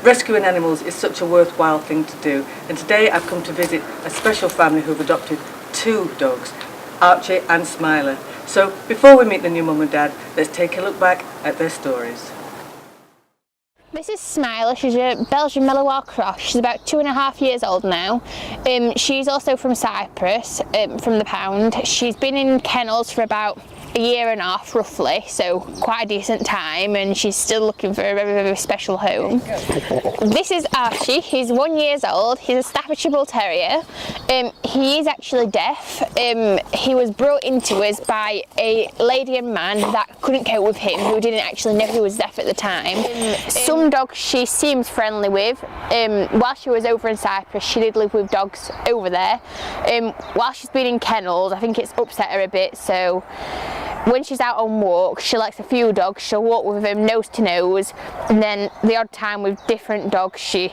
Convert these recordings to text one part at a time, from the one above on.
Rescuing animals is such a worthwhile thing to do, and today I've come to visit a special family who've adopted 2 dogs, Archie and Smiler. So before we meet the new mum and dad, let's take a look back at their stories. This is Smiler. She's a Belgian Malinois cross. She's about 2.5 years old now. She's also from Cyprus, from the pound. She's been in kennels for about 1.5 years roughly, so quite a decent time, and she's still looking for a very, very special home. This is Archie. He's 1 year old. He's a Staffordshire Bull Terrier. He is actually deaf. He was brought into us by a lady and man that couldn't cope with him, who didn't actually know he was deaf at the time. Some dogs she seems friendly with. While she was over in Cyprus, she did live with dogs over there. While she's been in kennels, I think it's upset her a bit, so when she's out on walks, she likes a few dogs. She'll walk with them nose to nose, and then the odd time with different dogs she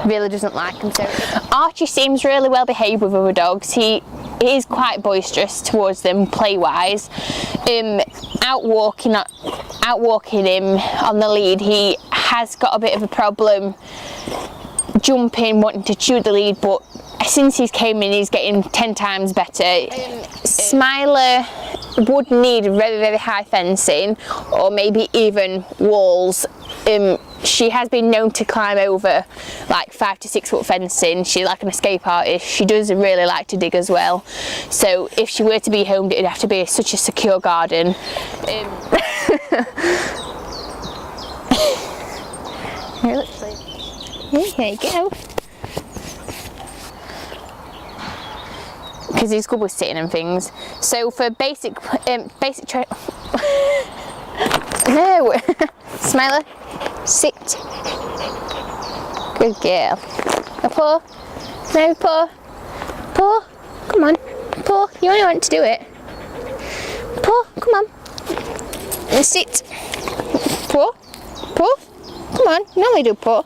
really doesn't like them. So Archie seems really well behaved with other dogs. He is quite boisterous towards them play-wise. Out walking him on the lead, he has got a bit of a problem jumping, wanting to chew the lead, but since he's came in, he's getting 10 times better. Smiler would need very, very high fencing, or maybe even walls. She has been known to climb over like 5 to 6 foot fencing. She's like an escape artist. She does really like to dig as well. So if she were to be homed, it'd have to be such a secure garden. Here you go. Because he's good with sitting and things. So for basic no, Smiler, sit. Good girl. A paw. No, paw. Paw. Come on. Paw. You only want to do it. Paw. Come on. And sit. Paw. Paw. Come on. You normally do paw.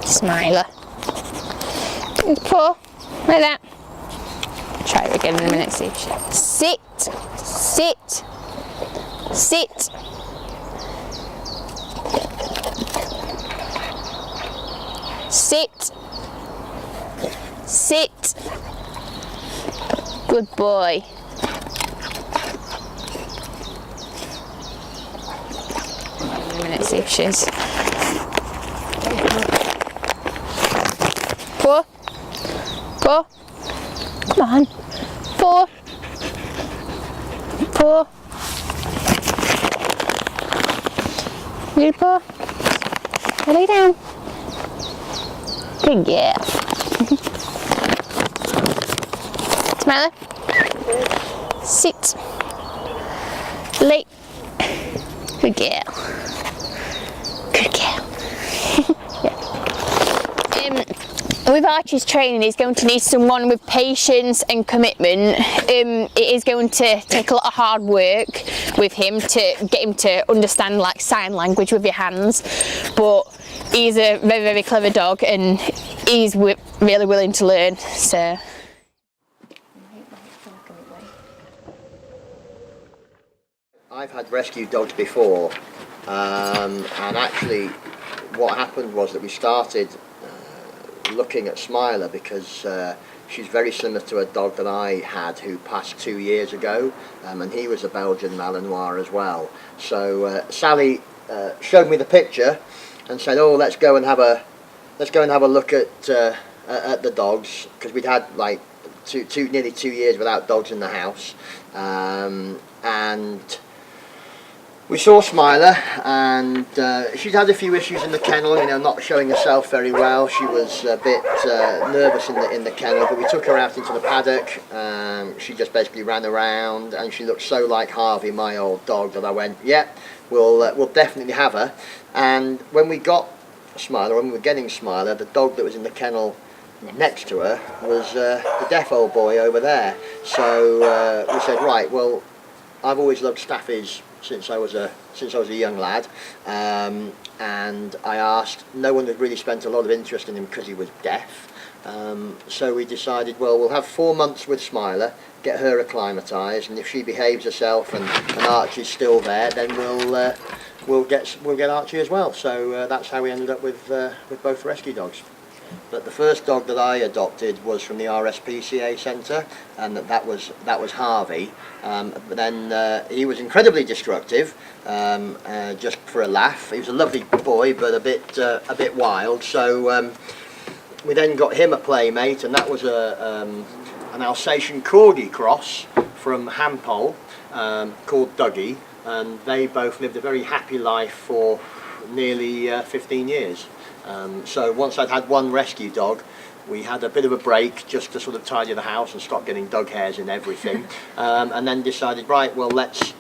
Smiler. Paw. Like that. Try it again in a minute, see if she... Sit! Sit! Sit! Sit! Sit! Good boy. In a minute, see if she's... Paw! Paw! Come on! Paw! Paw! Good paw! Lay down! Good girl! Smiler! Sit! Lay! Good girl! Good girl! With Archie's training, he's going to need someone with patience and commitment. It is going to take a lot of hard work with him to get him to understand like sign language with your hands, but he's a very, very clever dog and he's really willing to learn. So. I've had rescue dogs before, and actually what happened was that we started looking at Smiler because she's very similar to a dog that I had who passed 2 years ago, and he was a Belgian Malinois as well. So Sally showed me the picture and said, "Oh, let's go and have a look at the dogs," because we'd had like nearly 2 years without dogs in the house, and we saw Smiler, and she'd had a few issues in the kennel, you know, not showing herself very well. She was a bit nervous in the kennel, but we took her out into the paddock. She just basically ran around, and she looked so like Harvey, my old dog, that I went, "Yeah, we'll definitely have her." And when we got Smiler, when we were getting Smiler, the dog that was in the kennel next to her was the deaf old boy over there. So we said, right, well, I've always loved Staffies since I was a young lad, and I asked. No one had really spent a lot of interest in him because he was deaf. So we decided, well, we'll have 4 months with Smiler, get her acclimatised, and if she behaves herself and Archie's still there, then we'll get Archie as well. So that's how we ended up with both rescue dogs. But the first dog that I adopted was from the RSPCA centre, and that was Harvey. But then he was incredibly destructive, just for a laugh. He was a lovely boy, but a bit wild. So we then got him a playmate, and that was an Alsatian Corgi cross from Hampole, called Dougie, and they both lived a very happy life for nearly 15 years. So once I'd had one rescue dog, we had a bit of a break just to sort of tidy the house and stop getting dog hairs in everything, and then decided, right, well, let's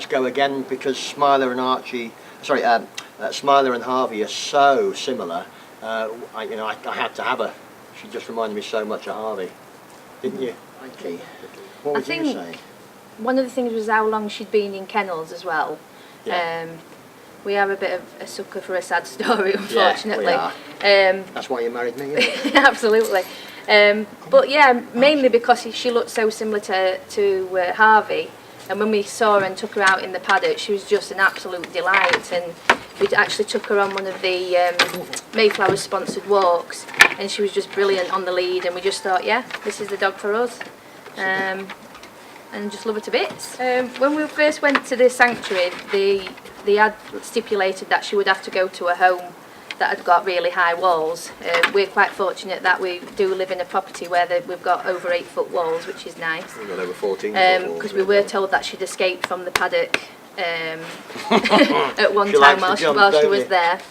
go again, because Smiler and Harvey are so similar. I had to have her. She just reminded me so much of Harvey, didn't you? Archie, what would you say? One of the things was how long she'd been in kennels as well. Yeah. We are a bit of a sucker for a sad story, unfortunately. Yeah, we are. That's why you married me, isn't it? Absolutely. But yeah, mainly because she looked so similar to Harvey, and when we saw her and took her out in the paddock, she was just an absolute delight. And we actually took her on one of the Mayflower sponsored walks, and she was just brilliant on the lead, and we just thought, yeah, this is the dog for us. And just love her to bits. When we first went to the sanctuary, they had stipulated that she would have to go to a home that had got really high walls. We're quite fortunate that we do live in a property where we've got over 8-foot walls, which is nice. We've got over 14 because we were told that she'd escaped from the paddock at one time while she was there.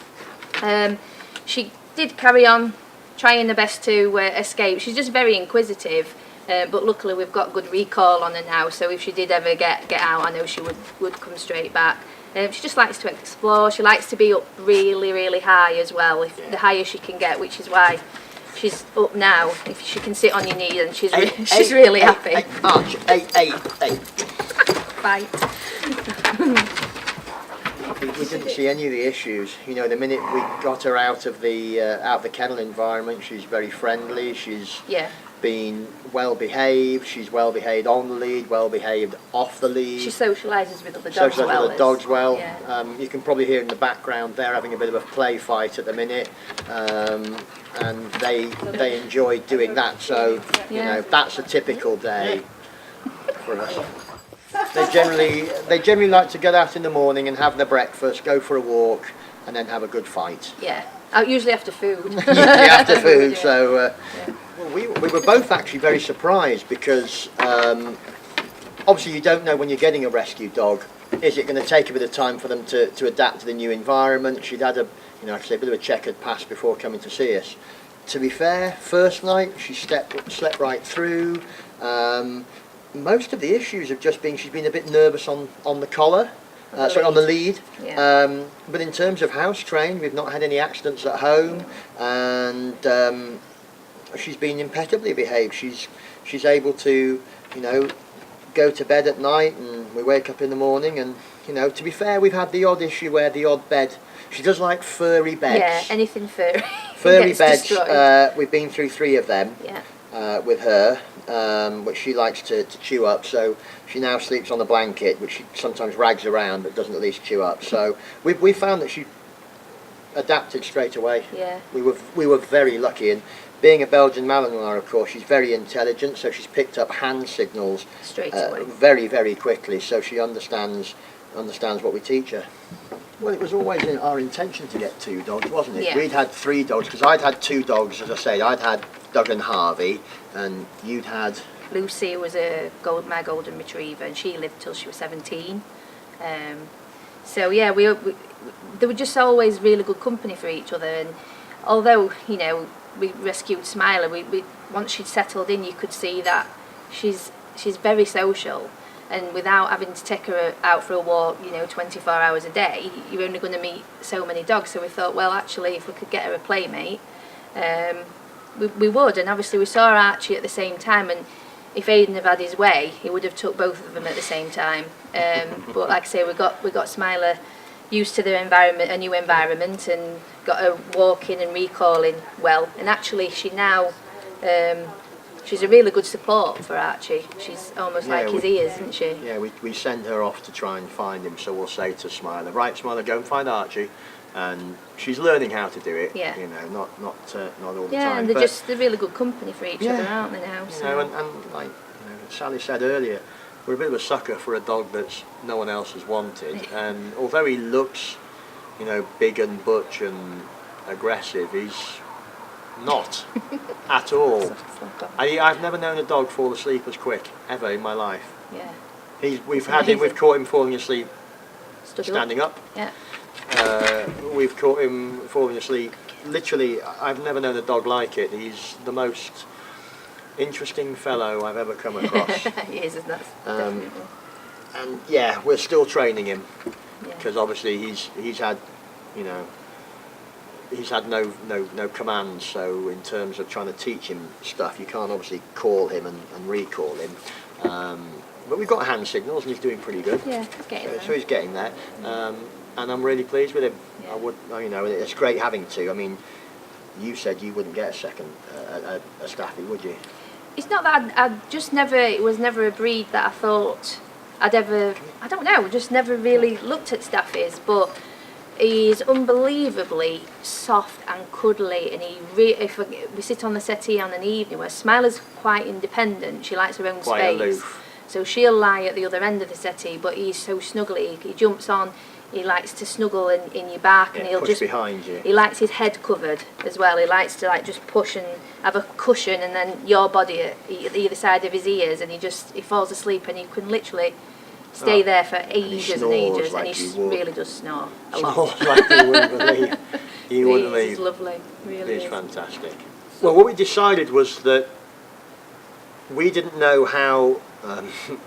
She did carry on trying her best to escape. She's just very inquisitive. But luckily we've got good recall on her now, so if she did ever get out, I know she would come straight back. She just likes to explore. She likes to be up really, really high as well, the higher she can get, which is why she's up now. If she can sit on your knee, then she's really happy. Archie, eight. Bye. We didn't see any of the issues. You know, the minute we got her out of the kennel environment, she's very friendly. She's been well behaved. She's well behaved on the lead, well behaved off the lead. She socialises with other dogs well. Yeah. You can probably hear in the background they're having a bit of a play fight at the minute, and they enjoy doing that. So you know, that's a typical day for us. They generally like to get out in the morning and have their breakfast, go for a walk, and then have a good fight. Yeah, usually after food. Usually after food. So we were both actually very surprised, because obviously you don't know when you're getting a rescue dog. Is it going to take a bit of time for them to adapt to the new environment? She'd had a bit of a checkered past before coming to see us. To be fair, first night she slept right through. Most of the issues have just been she's been a bit nervous on the collar, on the lead. Yeah. But in terms of house trained, we've not had any accidents at home, and she's been impeccably behaved. She's able to, go to bed at night, and we wake up in the morning, and to be fair, we've had the odd issue where the odd bed. She does like furry beds. Yeah, anything furry. Furry beds. We've been through 3 of them. Yeah. With her. Which she likes to chew up, so she now sleeps on the blanket, which she sometimes rags around but doesn't at least chew up. So we found that she adapted straight away. Yeah. We were very lucky, and being a Belgian Malinois, of course, she's very intelligent, so she's picked up hand signals straight away, very, very quickly. So she understands what we teach her. Well, it was always our intention to get 2 dogs, wasn't it? Yeah. We'd had 3 dogs, because I'd had 2 dogs, as I said. I'd had Doug and Harvey, and you'd had... Lucy was my golden retriever, and she lived till she was 17. So yeah, they were just always really good company for each other. And although we rescued Smiler, we once she'd settled in, you could see that she's very social. And without having to take her out for a walk, 24 hours a day, you're only going to meet so many dogs. So we thought, well, actually, if we could get her a playmate, we would. And obviously we saw Archie at the same time, and if Aidan had his way, he would have took both of them at the same time. But like I say, we got Smiler used to a new environment, and got her walking and recalling well. And actually, she now she's a really good support for Archie. She's almost Yeah, like his ears, isn't she? Yeah, we send her off to try and find him, so we'll say to Smiler, right, Smiler, go and find Archie. And she's learning how to do it, Yeah. you know, not all the Yeah, time. and they're really good company for each other, aren't they now? You So. know, and like Sally said earlier, we're a bit of a sucker for a dog that's no one else has wanted. And although he looks, you know, big and butch and aggressive, he's not at all. I've never known a dog fall asleep as quick ever in my life. Yeah. We've caught him falling asleep standing up. Yeah. We've caught him falling asleep. Literally, I've never known a dog like it. He's the most interesting fellow I've ever come across. He is, isn't that? Definitely. And yeah, we're still training him Yeah. because obviously he's had, you know, he's had no commands. So in terms of trying to teach him stuff, you can't obviously call him and recall him. But we've got hand signals, and he's doing pretty good. Yeah, he's getting there. So he's getting there. And I'm really pleased with him. Yeah. I would, you know, it's great having two. I mean, you said you wouldn't get a second a staffy, would you? It's not that I just never. It was never a breed that I thought I'd ever. I don't know. Just never really looked at staffies, but he's unbelievably soft and cuddly. And if we sit on the settee on an evening, where Smiler's quite independent, she likes her own Quite space. aloof. So she'll lie at the other end of the settee, but he's so snuggly. He jumps on. He likes to snuggle in your back, and he'll push just behind you. He likes his head covered as well. He likes to like just push and have a cushion, and then your body at either side of his ears, and he falls asleep, and he can literally stay there for ages and ages, like and he he would. really does snore a lot. Snores like you wouldn't believe. You wouldn't He's believe. lovely, really It's is. fantastic. Well, what we decided was that we didn't know how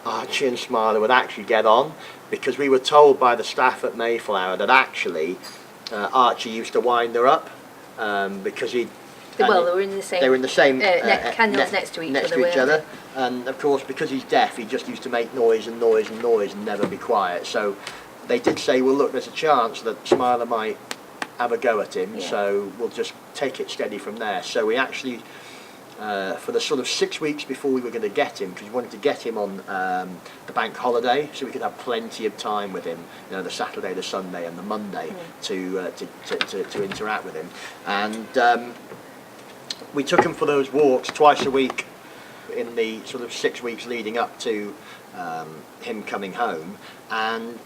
Archie and Smiler would actually get on, because we were told by the staff at Mayflower that actually Archie used to wind her up because he. Well, they were in the same. They were in the same kennels next to each other. weren't other, and of course because he's deaf, he just used to make noise and noise and noise and never be quiet. So they did say, well, look, there's a chance that Smiler might have a go at him, Yeah. so we'll just take it steady from there. So we actually, for the sort of 6 weeks before we were going to get him, because we wanted to get him on the bank holiday, so we could have plenty of time with him, you know, the Saturday, the Sunday, and the Monday to interact with him, and we took him for those walks twice a week in the sort of 6 weeks leading up to him coming home, and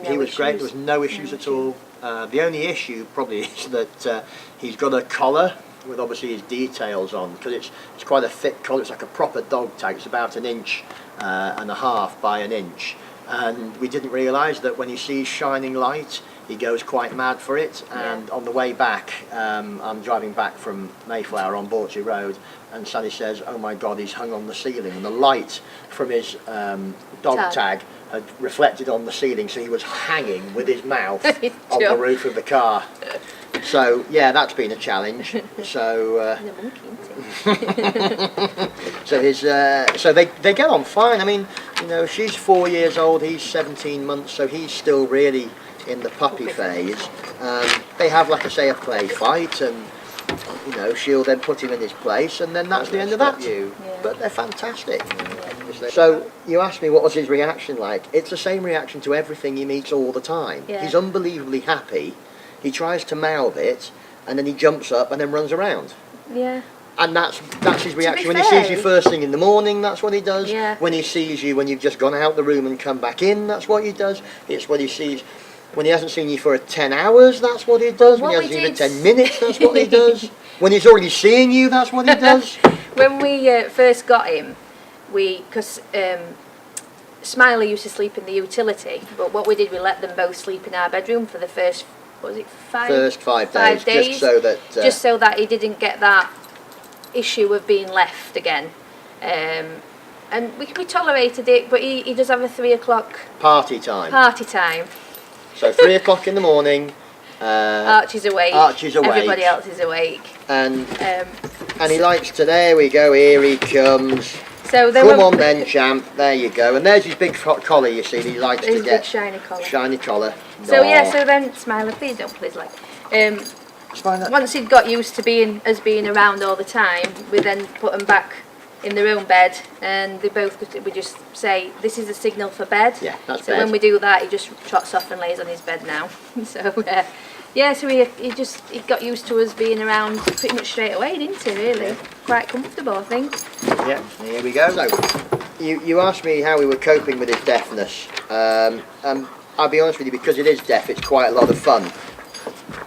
he was great. There was no issues at all. The only issue probably is that he's got a collar with obviously his details on, because it's quite a thick collar. It's like a proper dog tag. It's about 1.5 inches by 1 inch, and we didn't realise that when he sees shining light, he goes quite mad for it. And on the way back, I'm driving back from Mayflower on Borchley Road, and Sally says, oh my God, he's hung on the ceiling, and the light from his dog tag had reflected on the ceiling, so he was hanging with his mouth on the roof of the car. So yeah, that's been a challenge. So He's a monkey, isn't he? so they get on fine. I mean, you know, she's 4 years old, he's 17 months, so he's still really in the puppy phase. They have, like I say, a play fight, and you know, she'll then put him in his place, and then that's the end of that. But they're fantastic. So you asked me what was his reaction like. It's the same reaction to everything he meets all the time. Yeah. He's unbelievably happy. He tries to mouth it, and then he jumps up and then runs around. Yeah. And that's his reaction. When he fair, sees you first thing in the morning, that's what he does. Yeah. When he sees you when you've just gone out the room and come back in, that's what he does. It's when he sees, when he hasn't seen you for 10 hours, that's what he does. When he hasn't seen you for 10 minutes, that's what he does. When he's already seeing you, that's what he does. When we first got him, because Smiley used to sleep in the utility, but what we did, we let them both sleep in our bedroom for the first, what was it, First 5 days, just so that he didn't get that issue of being left again. And we tolerated it, but he does have a 3 o'clock party time. So 3 o'clock in the morning. Archie's awake. Everybody else is awake. And he likes to. There we go. Here he comes. So come on then, champ. There you go. And there's his big collar. You see, he likes to get big shiny collar. Shiny collar. So yeah. So then, Smiler, please don't please like. Once he'd got used to being around all the time, we then put him back in their own bed, and we just say this is a signal for bed. Yeah, that's so bed. when we do that, he just trots off and lays on his bed now. So yeah, so he got used to us being around pretty much straight away, didn't he? Really, Yeah. quite comfortable, I think. Yeah, here we go. So, you asked me how we were coping with his deafness. I'll be honest with you, because it is deaf, it's quite a lot of fun.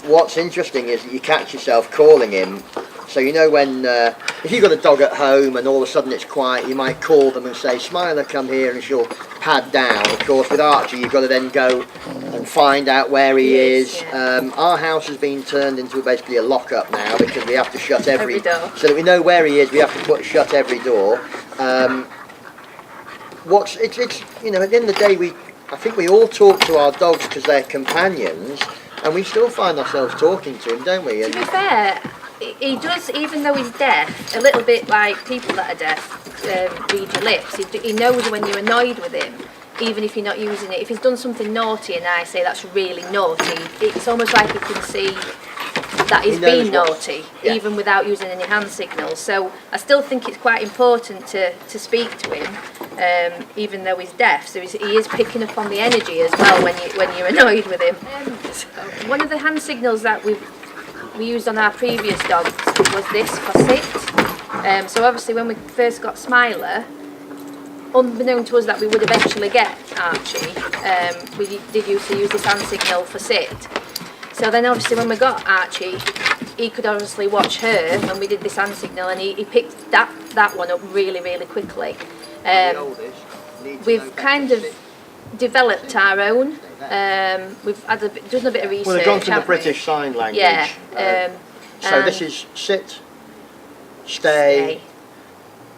What's interesting is that you catch yourself calling him. So you know when, if you've got a dog at home and all of a sudden it's quiet, you might call them and say, Smiler, come here, and she'll pad down. Of course, with Archie, you've got to then go and find out where he is. Yeah. Our house has been turned into basically a lock-up now, because we have to shut every door. So that we know where he is, we have to shut every door. It's you know, at the end of the day, I think we all talk to our dogs because they're companions, and we still find ourselves talking to him, don't we? To be fair, he does, even though he's deaf, a little bit like people that are deaf read your lips. He knows when you're annoyed with him, even if you're not using it. If he's done something naughty and I say that's really naughty, it's almost like he can see that he's been naughty, even without using any hand signals. So I still think it's quite important to speak to him, even though he's deaf. So he is picking up on the energy as well when you're annoyed with him. So one of the hand signals that we used on our previous dogs was this for sit. So obviously when we first got Smiler, unbeknown to us that we would eventually get Archie, we did used to use this hand signal for sit. So then obviously when we got Archie, he could obviously watch her when we did this hand signal, and he picked that one up really, really quickly. We've kind of developed our own. We've done a bit of research. Well, they've gone from the British Sign Language. Yeah. So this is sit, stay,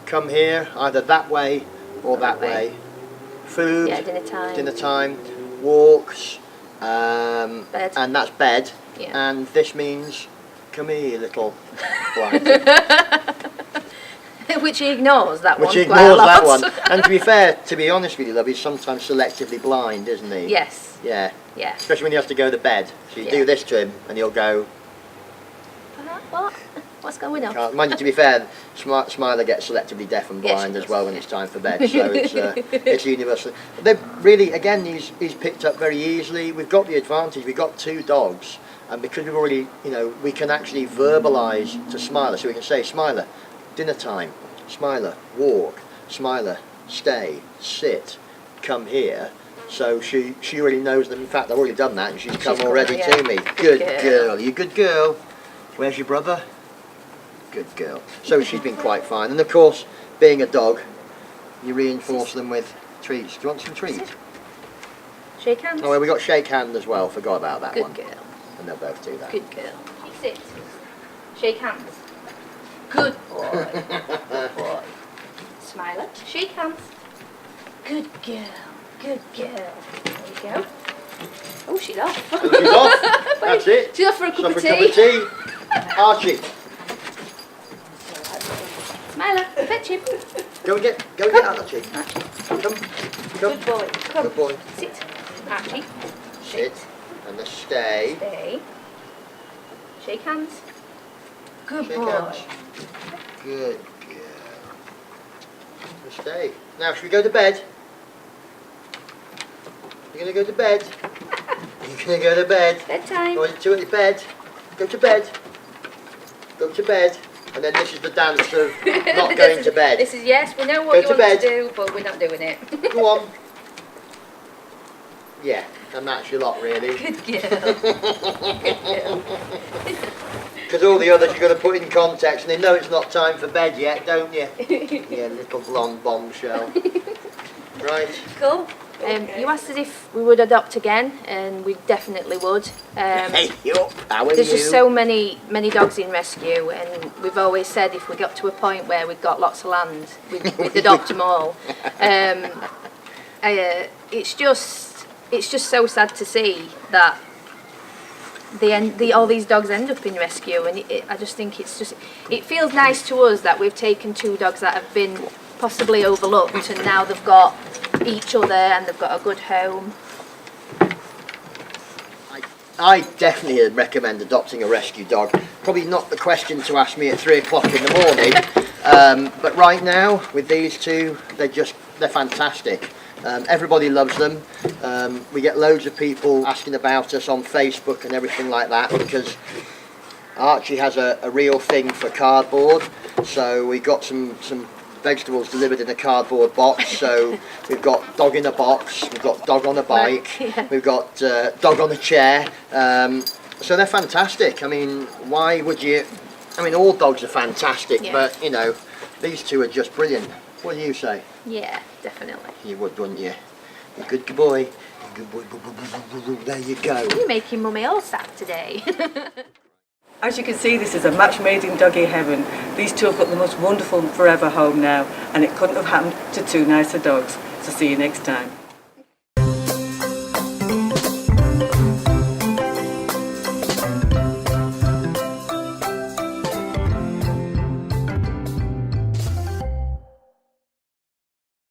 come here, either that way or that way. Food, yeah, dinner time, walks, bed. and that's bed. Yeah. And this means, come here, little blind. Which he ignores that one. Which he quite a ignores lot. that one. And to be fair, to be honest with you, love, he's sometimes selectively blind, isn't he? Yes. Yeah. Yeah. Especially when he has to go to bed. So you do this to him, and he'll go. What? What's going on? Can't. Mind you, to be fair, Smiler gets selectively deaf and blind as well when it's time for bed. So it's universal. They really, again, he's picked up very easily. We've got the advantage. We've got two dogs, and because we've already, we can actually verbalise to Smiler. So we can say, Smiler, dinner time. Smiler, walk. Smiler, stay, sit, come here. So she already knows that. In fact, I've already done that, and she's come already to me. Good girl. You good girl. Where's your brother? Good girl. So she's been quite fine. And of course, being a dog, you reinforce them with treats. Do you want some treats? Shake hands. Oh, well, we got shake hand as well. Forgot about that one. Good girl. And they'll both do that. Good girl. Sit. Shake hands. Good boy. Good boy. Smiler. Shake hands. Good girl. Good girl. There you go. Oh, she's off. She's off. That's it. She's off for a cup of tea. A cup of tea. Archie. Smiler, fetch him. Go and get Archie. Come. Good boy. Come. Good boy. Sit. Archie. Sit. And the stay. Stay. Shake hands. Good Shake boy. hands. Good girl. And stay. Now, should we go to bed? You're going to go to bed? You're going to go to bed? Bedtime. You want to go to bed? Go to bed. Go to bed. And then this is the dance of not going to bed. This is, yes, we know what you want to do, but we're not doing it. Go on. Yeah, and that's your lot, really. Good girl. Good girl. Because all the others you're going to put in context, and they know it's not time for bed yet, don't you? Yeah, little blonde bombshell. Right. Cool. You asked us if we would adopt again, and we definitely would. Hey, yup. How are There's you? just so many dogs in rescue, and we've always said if we got to a point where we've got lots of land, we'd adopt them all. It's just so sad to see that all these dogs end up in rescue, and I just think it feels nice to us that we've taken two dogs that have been possibly overlooked, and now they've got each other and they've got a good home. I definitely recommend adopting a rescue dog. Probably not the question to ask me at 3 o'clock in the morning, but right now with these two, they're fantastic. Everybody loves them. We get loads of people asking about us on Facebook and everything like that, because Archie has a real thing for cardboard. So we got some vegetables delivered in a cardboard box. So we've got dog in a box, we've got dog on a bike, we've got dog on a chair. So they're fantastic. I mean, why would you? I mean, all dogs are fantastic, but you know, these two are just brilliant. What do you say? Yeah, definitely. You would, wouldn't you? You're a good boy. Good boy. There you go. You're making mummy all sad today. As you can see, this is a match made in doggy heaven. These two have got the most wonderful forever home now, and it couldn't have happened to two nicer dogs. So see you next time.